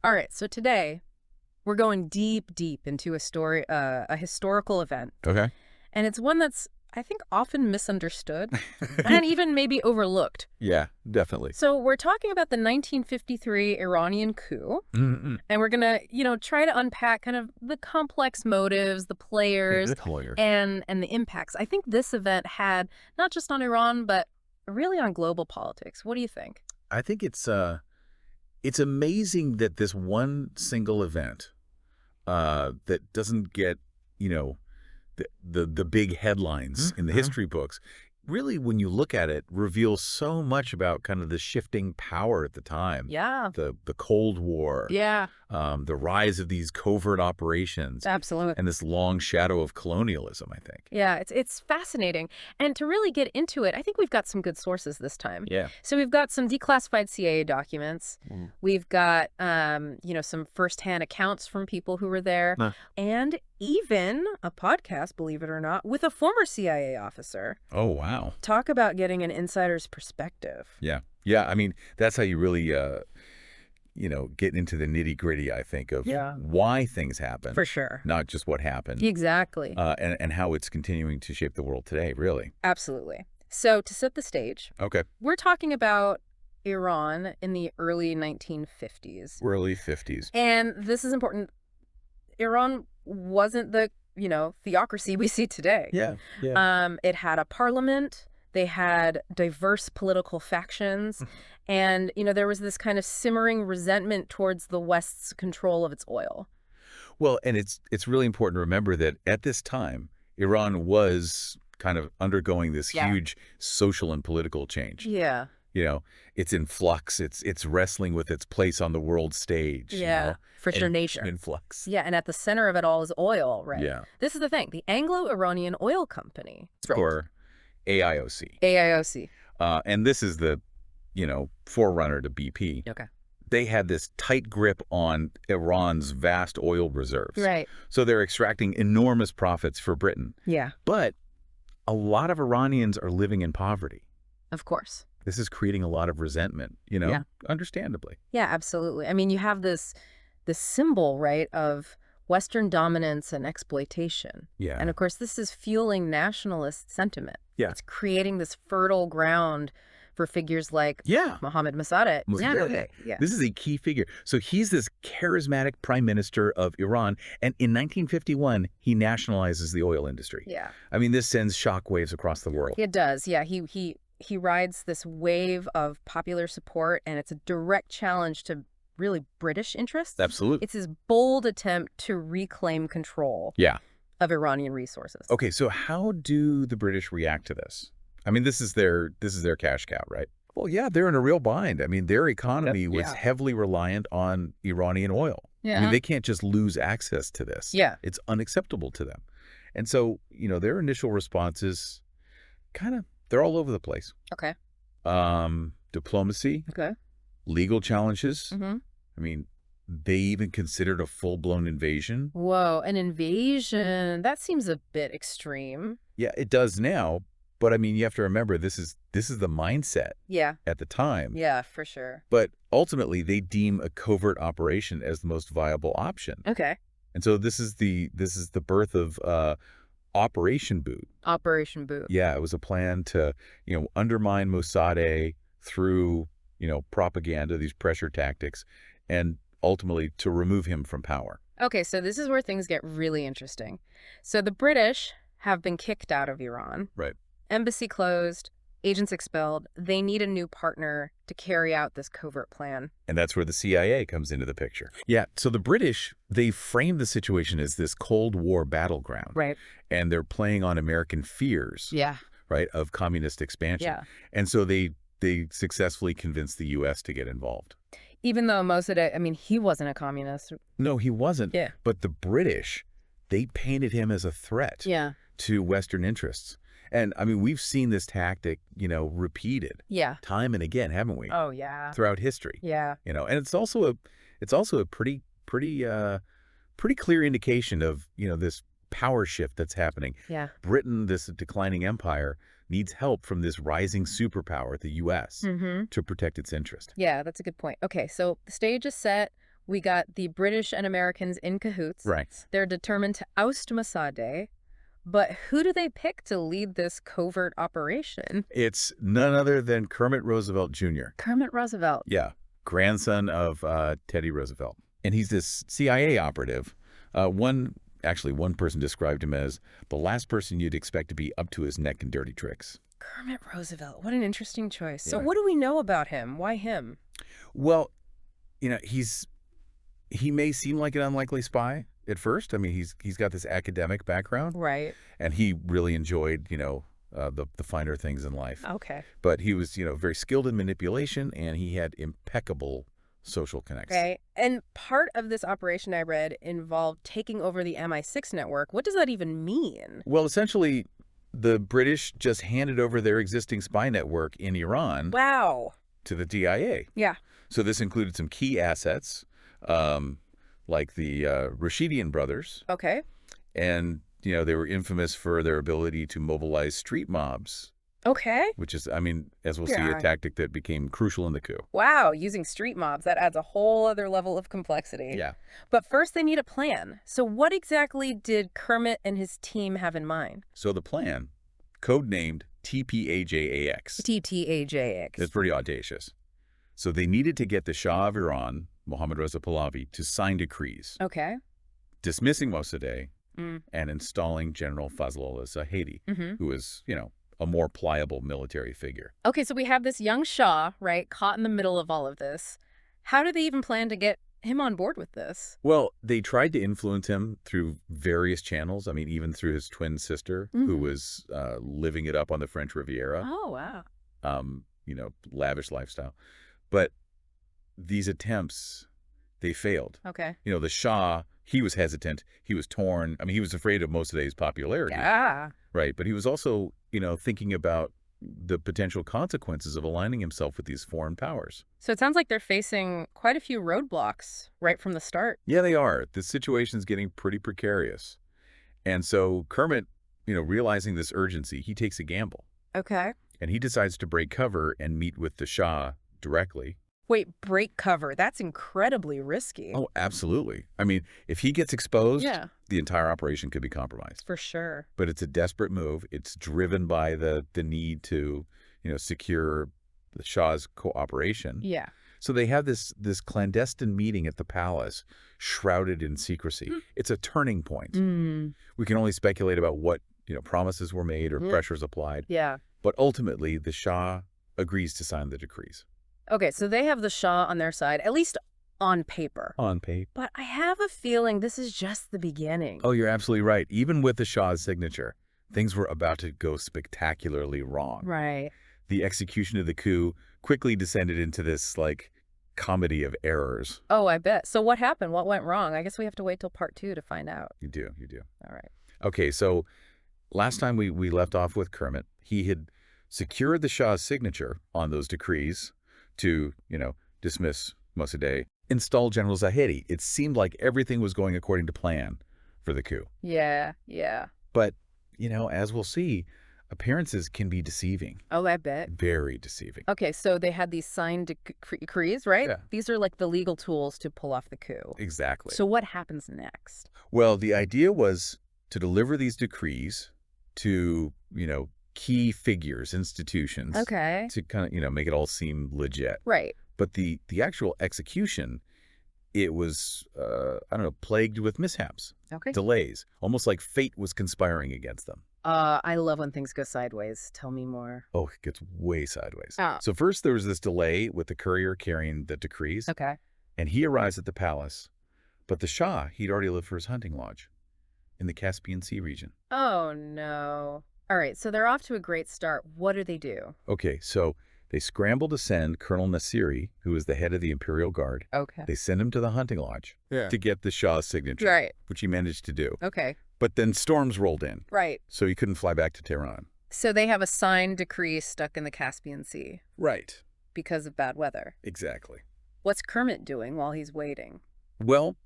All right, so today we're going deep, deep into a historical event, Okay. and it's one that's, I think, often misunderstood and even maybe overlooked. Yeah, definitely. So we're talking about the 1953 Iranian coup, Mm-mm. and we're gonna, try to unpack kind of the complex motives, the players, The lawyers. and the impacts. I think this event had not just on Iran, but really on global politics. What do you think? I think it's amazing that this one single event that doesn't get, you know, the big headlines in the history books, really, when you look at it, reveals so much about kind of the shifting power at the time. Yeah. The Cold War, Yeah, the rise of these covert operations, absolutely. and this long shadow of colonialism, I think. Yeah, it's fascinating. And to really get into it, I think we've got some good sources this time. Yeah. So we've got some declassified CIA documents. Mm. We've got some firsthand accounts from people who were there, Huh. and even a podcast, believe it or not, with a former CIA officer. Oh, wow. Talk about getting an insider's perspective. Yeah. Yeah. I mean, that's how you really, get into the nitty gritty, I think, of Yeah. why things happen, For sure. not just what happened, Exactly. and how it's continuing to shape the world today, really. Absolutely. So to set the stage, Okay. we're talking about Iran in the early 1950s. Early 50s. And this is important. Iran wasn't the, theocracy we see today. Yeah. Yeah. It had a parliament. They had diverse political factions. And, there was this kind of simmering resentment towards the West's control of its oil. Well, and it's really important to remember that at this time, Iran was kind of undergoing this Yeah. huge social and political change. Yeah. It's in flux. It's wrestling with its place on the world stage. Yeah. For sure, and nature. in flux. Yeah. And at the center of it all is oil, right? Yeah. This is the thing. The Anglo-Iranian Oil Company. Or AIOC. AIOC. And this is the, forerunner to BP. Okay. They had this tight grip on Iran's vast oil reserves. Right. So they're extracting enormous profits for Britain. Yeah. But a lot of Iranians are living in poverty. Of course. This is creating a lot of resentment, Yeah. understandably. Yeah, absolutely. I mean, you have this symbol, right, of Western dominance and exploitation. Yeah. And of course, this is fueling nationalist sentiment. Yeah. It's creating this fertile ground for figures like Yeah. Mohammad Mosaddegh. Mosaddegh. Yeah. This is a key figure. So he's this charismatic prime minister of Iran. And in 1951, he nationalizes the oil industry. Yeah. I mean, this sends shockwaves across the world. It does. Yeah. He rides this wave of popular support, and it's a direct challenge to really British interests. Absolutely. It's his bold attempt to reclaim control Yeah. of Iranian resources. Okay, so how do the British react to this? I mean, this is their cash cow, right? Well, yeah, they're in a real bind. I mean, their economy was Yeah. heavily reliant on Iranian oil. I mean, they can't just lose access to this. Yeah. It's unacceptable to them. And so, their initial response is they're all over the place. Okay. Diplomacy, Okay. legal challenges. Mm-hmm. I mean, they even considered a full-blown invasion. Whoa, an invasion. That seems a bit extreme. Yeah, it does now. But I mean, you have to remember, this is the mindset Yeah. at the time. Yeah, for sure. But ultimately, they deem a covert operation as the most viable option. Okay. And so this is the birth of Operation Boot. Operation Boot. Yeah, it was a plan to, undermine Mossadegh through, propaganda, these pressure tactics, and ultimately to remove him from power. Okay, so this is where things get really interesting. So the British have been kicked out of Iran. Right. Embassy closed, agents expelled. They need a new partner to carry out this covert plan. And that's where the CIA comes into the picture. Yeah, so the British, they framed the situation as this Cold War battleground. Right. And they're playing on American fears, Yeah. right, of communist expansion. Yeah. And so they successfully convinced the U.S. to get involved. Even though Mossadegh, I mean, he wasn't a communist. No, he wasn't. Yeah. But the British, they painted him as a threat Yeah. to Western interests. And, I mean, we've seen this tactic, repeated Yeah. time and again, haven't we? Oh, yeah. Throughout history. Yeah. And it's also a pretty clear indication of, this power shift that's happening. Yeah. Britain, this declining empire, needs help from this rising superpower, the U.S., Mm-hmm. to protect its interest. Yeah, that's a good point. Okay, so the stage is set. We got the British and Americans in cahoots. Right. They're determined to oust Mosaddegh. But who do they pick to lead this covert operation? It's none other than Kermit Roosevelt Jr. Kermit Roosevelt. Yeah, grandson of Teddy Roosevelt. And he's this CIA operative. One person described him as the last person you'd expect to be up to his neck in dirty tricks. Kermit Roosevelt. What an interesting choice. Yeah. So what do we know about him? Why him? Well, he may seem like an unlikely spy at first. I mean, he's got this academic background. Right. And he really enjoyed, the finer things in life. Okay. But he was, very skilled in manipulation, and he had impeccable social connections. Okay. And part of this operation I read involved taking over the MI6 network. What does that even mean? Well, essentially, the British just handed over their existing spy network in Iran Wow. to the DIA. Yeah. So this included some key assets, like the Rashidian brothers. Okay. And, they were infamous for their ability to mobilize street mobs, Okay. which is, as we'll see, Yeah. a tactic that became crucial in the coup. Wow. Using street mobs. That adds a whole other level of complexity. Yeah. But first they need a plan. So what exactly did Kermit and his team have in mind? So the plan, codenamed TPAJAX. TTAJX. It's pretty audacious. So they needed to get the Shah of Iran, Mohammad Reza Pahlavi, to sign decrees Okay. dismissing Mossadegh and installing General Fazlollah Zahedi, who was, a more pliable military figure. Okay, so we have this young Shah, right, caught in the middle of all of this. How do they even plan to get him on board with this? Well, they tried to influence him through various channels. I mean, even through his twin sister, who was living it up on the French Riviera. Oh, wow. Lavish lifestyle. But these attempts, they failed. Okay. The Shah, he was hesitant. He was torn. I mean, he was afraid of Mossadegh's popularity. Yeah. Right. But he was also, thinking about the potential consequences of aligning himself with these foreign powers. So it sounds like they're facing quite a few roadblocks right from the start. Yeah, they are. The situation's getting pretty precarious. And so Kermit, realizing this urgency, he takes a gamble. Okay. And he decides to break cover and meet with the Shah directly. Wait, break cover. That's incredibly risky. Oh, absolutely. I mean, if he gets exposed, Yeah. the entire operation could be compromised. For sure. But it's a desperate move. It's driven by the need to, secure the Shah's cooperation. Yeah. So they have this clandestine meeting at the palace, shrouded in secrecy. It's a turning point. We can only speculate about what, promises were made or pressures applied. Yeah. But ultimately, the Shah agrees to sign the decrees. Okay, so they have the Shah on their side, at least on paper. On paper. But I have a feeling this is just the beginning. Oh, you're absolutely right. Even with the Shah's signature, things were about to go spectacularly wrong. Right. The execution of the coup quickly descended into this, comedy of errors. Oh, I bet. So what happened? What went wrong? I guess we have to wait till part 2 to find out. You do. All right. Okay, so last time we left off with Kermit, he had secured the Shah's signature on those decrees to, dismiss Mossadegh, install General Zahedi. It seemed like everything was going according to plan for the coup. Yeah. But, as we'll see, appearances can be deceiving. Oh, I bet. Very deceiving. Okay, so they had these signed decrees, right? Yeah. These are like the legal tools to pull off the coup. Exactly. So what happens next? Well, the idea was to deliver these decrees to, key figures, institutions. Okay. To kind of, make it all seem legit. Right. But the actual execution, it was, plagued with mishaps. Okay. Delays. Almost like fate was conspiring against them. I love when things go sideways. Tell me more. Oh, it gets way sideways. Oh. So first there was this delay with the courier carrying the decrees. Okay. And he arrives at the palace. But the Shah, he'd already left for his hunting lodge in the Caspian Sea region. Oh, no. All right, so they're off to a great start. What do they do? Okay, so they scramble to send Colonel Nasiri, who is the head of the Imperial Guard. Okay. They send him to the hunting lodge to get the Shah's signature, Right. which he managed to do. Okay. But then storms rolled in, Right. so he couldn't fly back to Tehran. So they have a signed decree stuck in the Caspian Sea Right. because of bad weather. Exactly. What's Kermit doing while he's waiting? Well,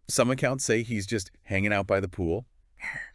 some accounts say he's just hanging out by the pool,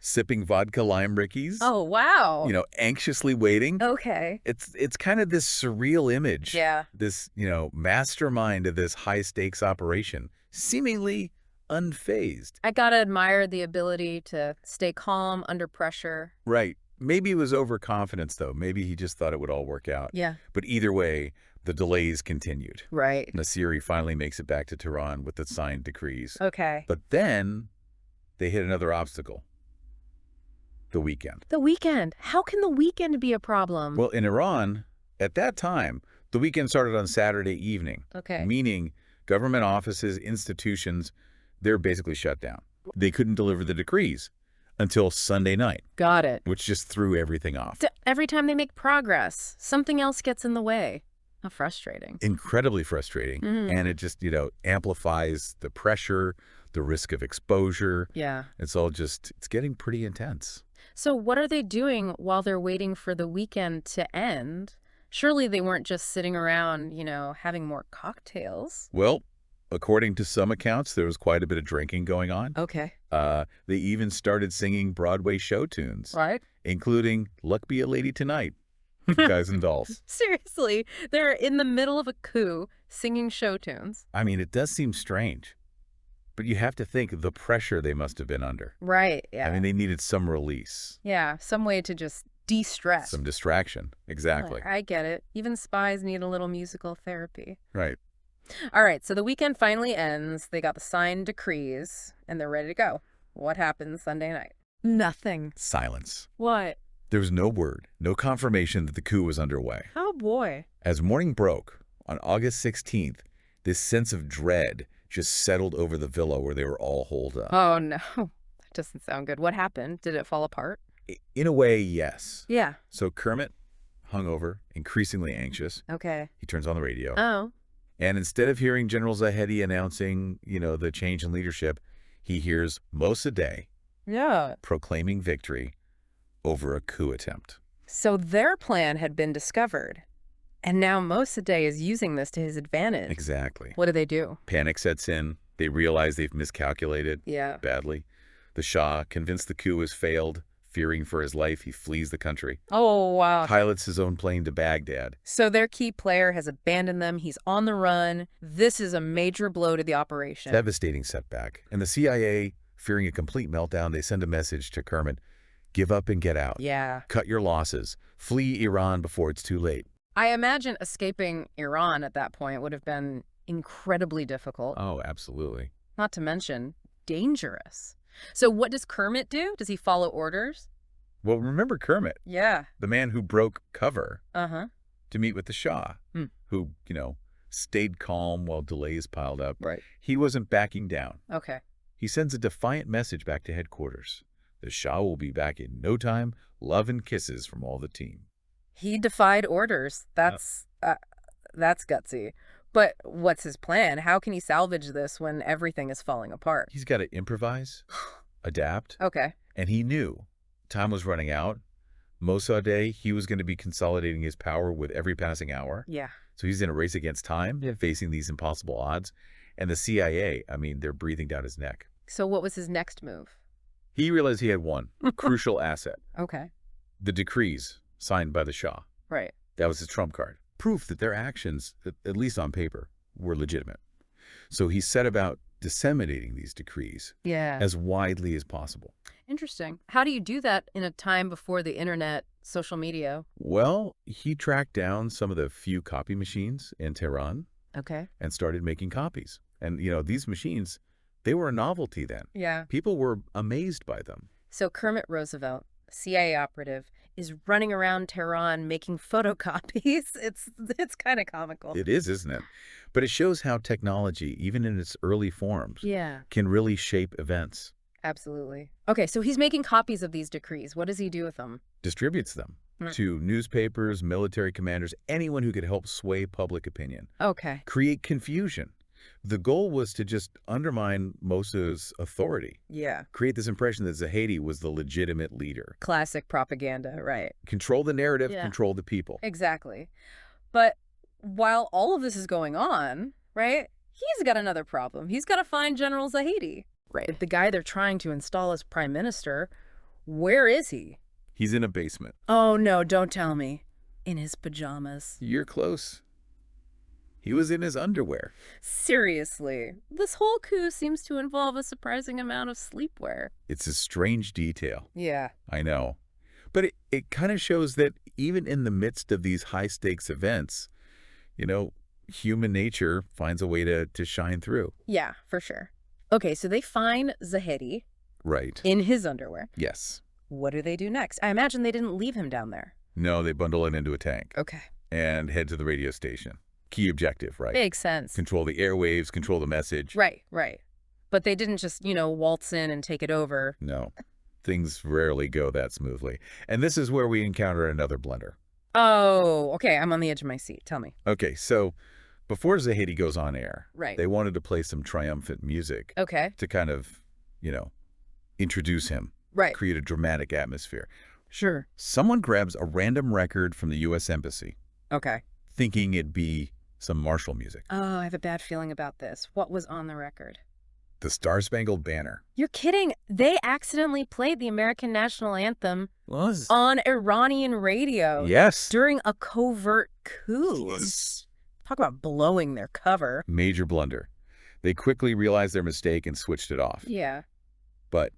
sipping vodka lime rickies. Oh, wow. Anxiously waiting. Okay. It's kind of this surreal image. Yeah. This, mastermind of this high-stakes operation seemingly unfazed. I gotta admire the ability to stay calm under pressure. Right. Maybe it was overconfidence, though. Maybe he just thought it would all work out. Yeah. But either way, the delays continued. Right. Nasiri finally makes it back to Tehran with the signed decrees. Okay. But then they hit another obstacle. The weekend. The weekend. How can the weekend be a problem? Well, in Iran, at that time, the weekend started on Saturday evening. Okay. Meaning government offices, institutions, they're basically shut down. They couldn't deliver the decrees until Sunday night. Got it. Which just threw everything off. Every time they make progress, something else gets in the way. How frustrating. Incredibly frustrating. And it just, amplifies the pressure, the risk of exposure. Yeah. It's getting pretty intense. So what are they doing while they're waiting for the weekend to end? Surely they weren't just sitting around, having more cocktails. Well, according to some accounts, there was quite a bit of drinking going on. Okay. They even started singing Broadway show tunes. Right. Including Luck Be a Lady Tonight, Guys and Dolls. Seriously, they're in the middle of a coup singing show tunes. I mean, it does seem strange. But you have to think the pressure they must have been under. Right, yeah. I mean, they needed some release. Yeah, some way to just de-stress. Some distraction. Exactly. I get it. Even spies need a little musical therapy. Right. All right, so the weekend finally ends. They got the signed decrees, and they're ready to go. What happens Sunday night? Nothing. Silence. What? There was no word, no confirmation that the coup was underway. Oh, boy. As morning broke, on August 16th, this sense of dread just settled over the villa where they were all holed up. Oh, no. That doesn't sound good. What happened? Did it fall apart? In a way, yes. Yeah. So Kermit, hungover, increasingly anxious. Okay. He turns on the radio. Oh. And instead of hearing General Zahedi announcing, the change in leadership, he hears Mosaddegh proclaiming victory over a coup attempt. So their plan had been discovered. And now Mosaddegh is using this to his advantage. Exactly. What do they do? Panic sets in. They realize they've miscalculated badly. The Shah, convinced the coup has failed, fearing for his life, he flees the country. Oh, wow. Pilots his own plane to Baghdad. So their key player has abandoned them. He's on the run. This is a major blow to the operation. Devastating setback. And the CIA, fearing a complete meltdown, they send a message to Kermit, give up and get out. Yeah. Cut your losses. Flee Iran before it's too late. I imagine escaping Iran at that point would have been incredibly difficult. Oh, absolutely. Not to mention dangerous. So what does Kermit do? Does he follow orders? Well, remember Kermit. Yeah. The man who broke cover to meet with the Shah, who, stayed calm while delays piled up. Right. He wasn't backing down. Okay. He sends a defiant message back to headquarters. The Shah will be back in no time. Love and kisses from all the team. He defied orders. That's gutsy. But what's his plan? How can he salvage this when everything is falling apart? He's got to improvise, adapt. Okay. And he knew time was running out. Mosaddegh, he was going to be consolidating his power with every passing hour. Yeah. So he's in a race against time, facing these impossible odds. And the CIA, they're breathing down his neck. So what was his next move? He realized he had one crucial asset. Okay. The decrees signed by the Shah. Right. That was his trump card. Proof that their actions, at least on paper, were legitimate. So he set about disseminating these decrees as widely as possible. Interesting. How do you do that in a time before the internet, social media? Well, he tracked down some of the few copy machines in Tehran. Okay. And started making copies. And, these machines, they were a novelty then. Yeah. People were amazed by them. So Kermit Roosevelt, CIA operative, is running around Tehran making photocopies. It's kind of comical. It is, isn't it? But it shows how technology, even in its early forms, can really shape events. Absolutely. Okay, so he's making copies of these decrees. What does he do with them? Distributes them to newspapers, military commanders, anyone who could help sway public opinion. Okay. Create confusion. The goal was to just undermine Mossaddegh's authority. Yeah. Create this impression that Zahedi was the legitimate leader. Classic propaganda, right. Control the narrative, control the people. Exactly. But while all of this is going on, right, he's got another problem. He's got to find General Zahedi. Right. The guy they're trying to install as prime minister, where is he? He's in a basement. Oh, no, don't tell me. In his pajamas. You're close. He was in his underwear. Seriously, this whole coup seems to involve a surprising amount of sleepwear. It's a strange detail. Yeah. I know. But it kind of shows that even in the midst of these high-stakes events, human nature finds a way to shine through. Yeah, for sure. Okay, so they find Zahedi. Right. In his underwear. Yes. What do they do next? I imagine they didn't leave him down there. No, they bundle it into a tank. Okay. And head to the radio station. Key objective, right? Makes sense. Control the airwaves, control the message. Right. But they didn't just, waltz in and take it over. No. Things rarely go that smoothly. And this is where we encounter another blunder. Oh, okay. I'm on the edge of my seat. Tell me. Okay, so before Zahedi goes on air, right, they wanted to play some triumphant music. Okay. To kind of, introduce him. Right. Create a dramatic atmosphere. Sure. Someone grabs a random record from the U.S. Embassy. Okay. Thinking it'd be some martial music. Oh, I have a bad feeling about this. What was on the record? The Star-Spangled Banner. You're kidding. They accidentally played the American national anthem Was. on Iranian radio. Yes. During a covert coup. Yes. Talk about blowing their cover. Major blunder. They quickly realized their mistake and switched it off. Yeah. But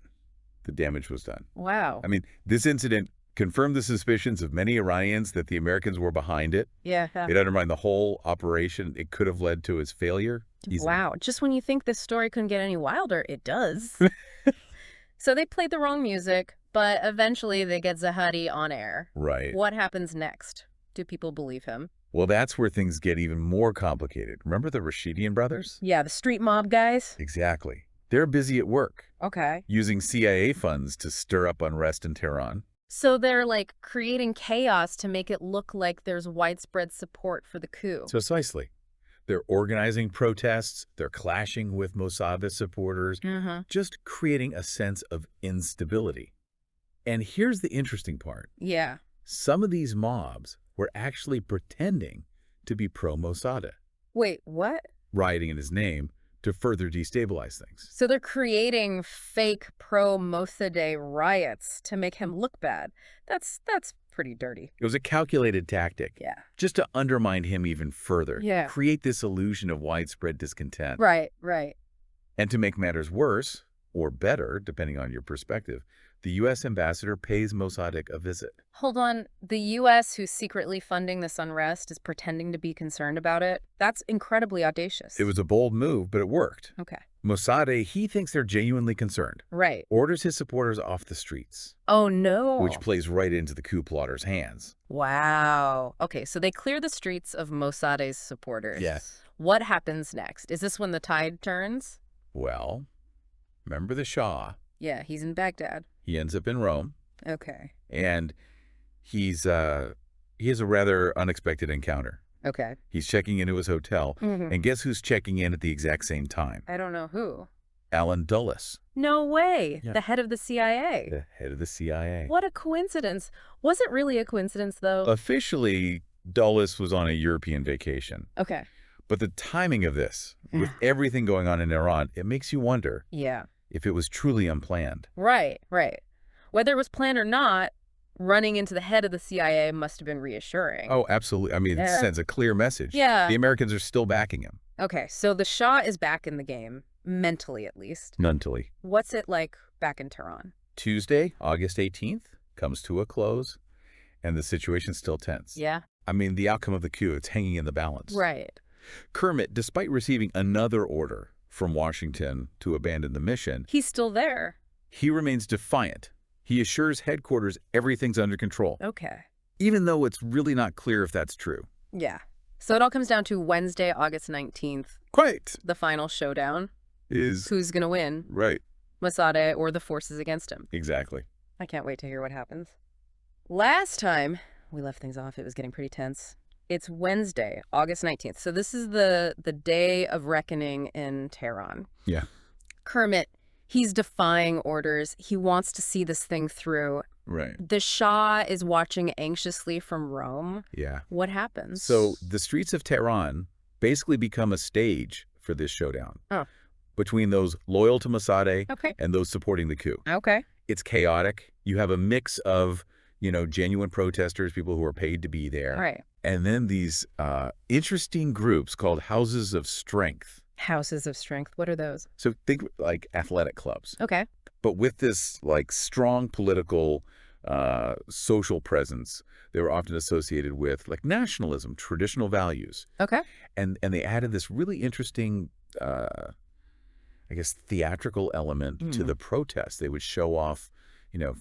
the damage was done. Wow. I mean, this incident confirmed the suspicions of many Iranians that the Americans were behind it. Yeah. It undermined the whole operation. It could have led to his failure. Wow. Just when you think this story couldn't get any wilder, it does. So they played the wrong music, but eventually they get Zahedi on air. Right. What happens next? Do people believe him? Well, that's where things get even more complicated. Remember the Rashidian brothers? Yeah, the street mob guys? Exactly. They're busy at work. Okay. Using CIA funds to stir up unrest in Tehran. So they're like creating chaos to make it look like there's widespread support for the coup. Precisely. They're organizing protests. They're clashing with Mosaddegh supporters. Just creating a sense of instability. And here's the interesting part. Yeah. Some of these mobs were actually pretending to be pro-Mosaddegh. Wait, what? Rioting in his name to further destabilize things. So they're creating fake pro-Mosaddegh riots to make him look bad. That's pretty dirty. It was a calculated tactic. Yeah. Just to undermine him even further. Yeah. Create this illusion of widespread discontent. Right. And to make matters worse, or better, depending on your perspective, the U.S. ambassador pays Mosaddegh a visit. Hold on. The U.S., who's secretly funding this unrest, is pretending to be concerned about it? That's incredibly audacious. It was a bold move, but it worked. Okay. Mosaddegh, he thinks they're genuinely concerned. Right. Orders his supporters off the streets. Oh, no. Which plays right into the coup plotters' hands. Wow. Okay, so they clear the streets of Mossadegh's supporters. Yes. What happens next? Is this when the tide turns? Well, remember the Shah. Yeah, he's in Baghdad. He ends up in Rome. Okay. And he has a rather unexpected encounter. Okay. He's checking into his hotel. And guess who's checking in at the exact same time? I don't know who. Alan Dulles. No way. Yeah. The head of the CIA. The head of the CIA. What a coincidence. Was it really a coincidence, though? Officially, Dulles was on a European vacation. Okay. But the timing of this, with everything going on in Iran, it makes you wonder if it was truly unplanned. Right. Whether it was planned or not, running into the head of the CIA must have been reassuring. Oh, absolutely. I mean, it sends a clear message. Yeah. The Americans are still backing him. Okay, so the Shah is back in the game, mentally at least. Mentally. What's it like back in Tehran? Tuesday, August 18th, comes to a close, and the situation's still tense. Yeah? I mean, the outcome of the coup, it's hanging in the balance. Right. Kermit, despite receiving another order from Washington to abandon the mission, He's still there. he remains defiant. He assures headquarters everything's under control, Okay. even though it's really not clear if that's true. Yeah. So it all comes down to Wednesday, August 19th, Quite. the final showdown. Is Who's going to win? right. Mosaddegh or the forces against him? Exactly. I can't wait to hear what happens. Last time we left things off, it was getting pretty tense. It's Wednesday, August 19th. So this is the day of reckoning in Tehran. Yeah. Kermit, he's defying orders. He wants to see this thing through. Right. The Shah is watching anxiously from Rome. Yeah. What happens? So the streets of Tehran basically become a stage for this showdown. Oh. Between those loyal to Mosaddegh Okay. and those supporting the coup. Okay. It's chaotic. You have a mix of, genuine protesters, people who are paid to be there. Right. And then these interesting groups called houses of strength. Houses of strength. What are those? So think like athletic clubs. Okay. But with this like strong political, social presence, they were often associated with like nationalism, traditional values. Okay. And they added this really interesting, I guess, theatrical element to the protest. They would show off,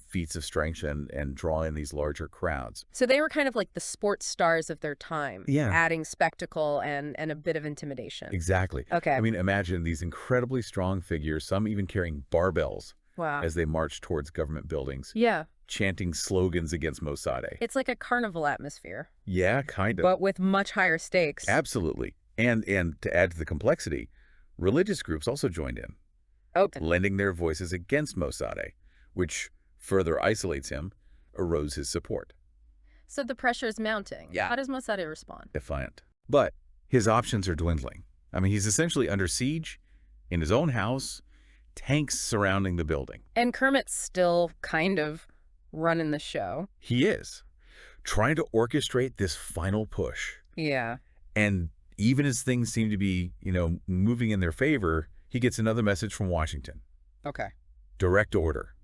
feats of strength and draw in these larger crowds. So they were kind of like the sports stars of their time. Yeah. Adding spectacle and a bit of intimidation. Exactly. Okay. I mean, imagine these incredibly strong figures, some even carrying barbells Wow. as they marched towards government buildings, Yeah. chanting slogans against Mosaddegh. It's like a carnival atmosphere. Yeah, kind of. But with much higher stakes. Absolutely. And to add to the complexity, religious groups also joined in, lending their voices against Mosaddegh, which further isolates him, erodes his support. So the pressure is mounting. Yeah. How does Mosaddegh respond? Defiant. But his options are dwindling. I mean, he's essentially under siege in his own house, tanks surrounding the building. And Kermit's still kind of running the show. He is trying to orchestrate this final push. Yeah. And even as things seem to be, moving in their favor, he gets another message from Washington. Okay. Direct order.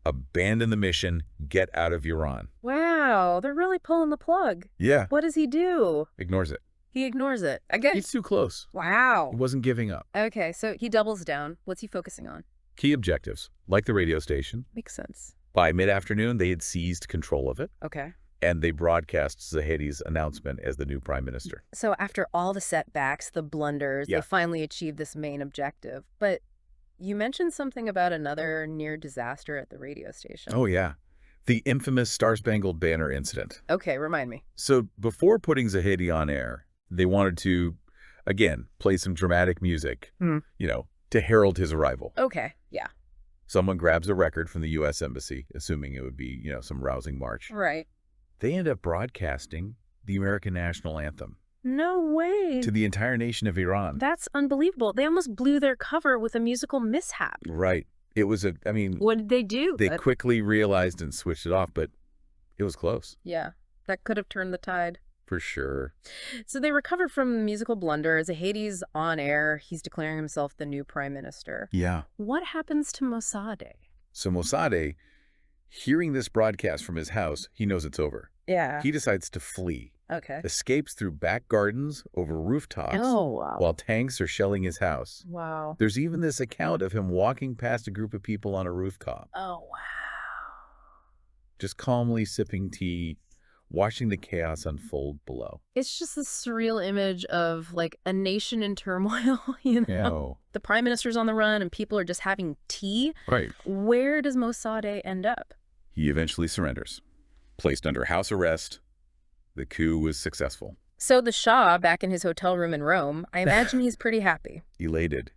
Abandon the mission. Get out of Iran. Wow, they're really pulling the plug. Yeah. What does he do? Ignores it. He ignores it. Again. He's too close. Wow. He wasn't giving up. Okay, so he doubles down. What's he focusing on? Key objectives, like the radio station. Makes sense. By mid-afternoon, they had seized control of it, Okay. and they broadcast Zahedi's announcement as the new prime minister. So after all the setbacks, the blunders, Yeah. they finally achieved this main objective. But you mentioned something about another near disaster at the radio station. Oh, yeah. The infamous Star-Spangled Banner incident. Okay, remind me. So before putting Zahedi on air, they wanted to, again, play some dramatic music, to herald his arrival. Okay, yeah. Someone grabs a record from the U.S. Embassy, assuming it would be, some rousing march. Right. They end up broadcasting the American national anthem No way. to the entire nation of Iran. That's unbelievable. They almost blew their cover with a musical mishap. Right. It was What did they do? they quickly realized and switched it off, but it was close. Yeah, that could have turned the tide. For sure. So they recovered from the musical blunder. Zahedi's on air. He's declaring himself the new prime minister. Yeah. What happens to Mosaddegh? So Mosaddegh, hearing this broadcast from his house, he knows it's over. Yeah. He decides to flee, Okay. escapes through back gardens, over rooftops, Oh, wow. while tanks are shelling his house. Wow. There's even this account of him walking past a group of people on a rooftop, Oh, wow. just calmly sipping tea, watching the chaos unfold below. It's just this surreal image of like a nation in turmoil, you know? Yeah. The prime minister's on the run and people are just having tea. Right. Where does Mosaddegh end up? He eventually surrenders. Placed under house arrest, the coup was successful. So the Shah, back in his hotel room in Rome, I imagine he's pretty happy. Elated.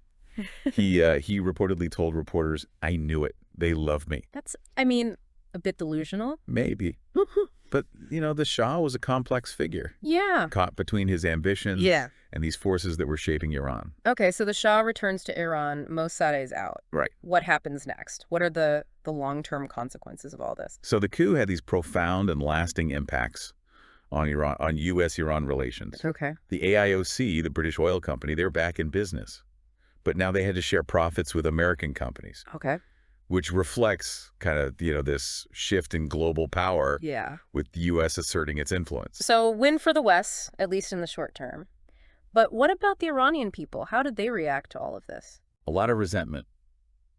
He reportedly told reporters, "I knew it. They love me." That's, I mean, a bit delusional. Maybe. But, the Shah was a complex figure, Yeah. caught between his ambitions Yeah. and these forces that were shaping Iran. Okay, so the Shah returns to Iran. Mossadegh's out. Right. What happens next? What are the long-term consequences of all this? So the coup had these profound and lasting impacts on Iran, on U.S.-Iran relations. Okay. The AIOC, the British oil company, they're back in business. But now they had to share profits with American companies, Okay. which reflects kind of, this shift in global power Yeah. with the U.S. asserting its influence. So win for the West, at least in the short term. But what about the Iranian people? How did they react to all of this? A lot of resentment,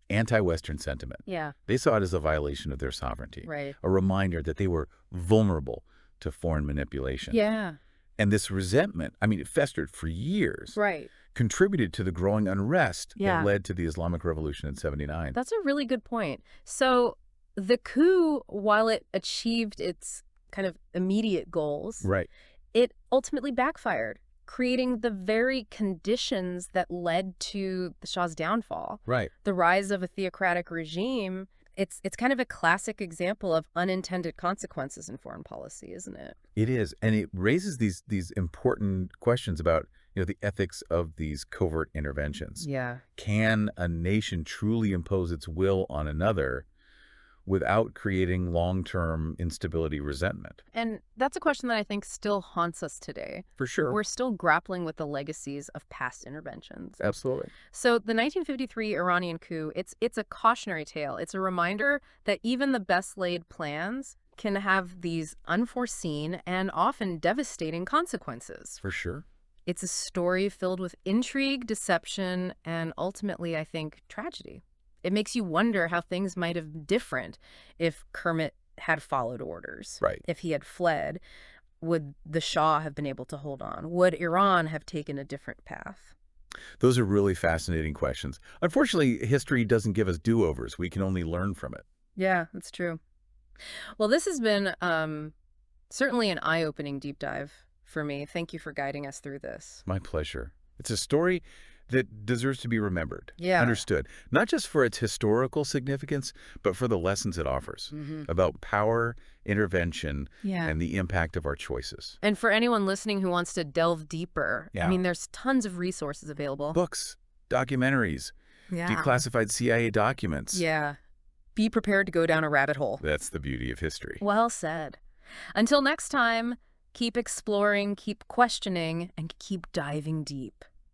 anti-Western sentiment. Yeah. They saw it as a violation of their sovereignty, Right. a reminder that they were vulnerable to foreign manipulation. Yeah. And this resentment, it festered for years, Right. contributed to the growing unrest Yeah. that led to the Islamic Revolution in '79. That's a really good point. So the coup, while it achieved its kind of immediate goals, Right. it ultimately backfired, creating the very conditions that led to the Shah's downfall. Right. The rise of a theocratic regime. It's kind of a classic example of unintended consequences in foreign policy, isn't it? It is. And it raises these important questions about, the ethics of these covert interventions. Yeah. Can a nation truly impose its will on another without creating long-term instability, resentment. And that's a question that I think still haunts us today. For sure. We're still grappling with the legacies of past interventions. Absolutely. So the 1953 Iranian coup, it's a cautionary tale. It's a reminder that even the best laid plans can have these unforeseen and often devastating consequences. For sure. It's a story filled with intrigue, deception, and ultimately, I think, tragedy. It makes you wonder how things might have been different if Kermit had followed orders. Right. If he had fled, would the Shah have been able to hold on? Would Iran have taken a different path? Those are really fascinating questions. Unfortunately, history doesn't give us do-overs. We can only learn from it. Yeah, that's true. Well, this has been certainly an eye-opening deep dive for me. Thank you for guiding us through this. My pleasure. It's a story that deserves to be remembered, Yeah. understood, not just for its historical significance, but for the lessons it offers about power, intervention, Yeah. and the impact of our choices. And for anyone listening who wants to delve deeper, Yeah. I mean, there's tons of resources available. Books, documentaries, declassified CIA documents. Yeah. Be prepared to go down a rabbit hole. That's the beauty of history. Well said. Until next time, keep exploring, keep questioning, and keep diving deep.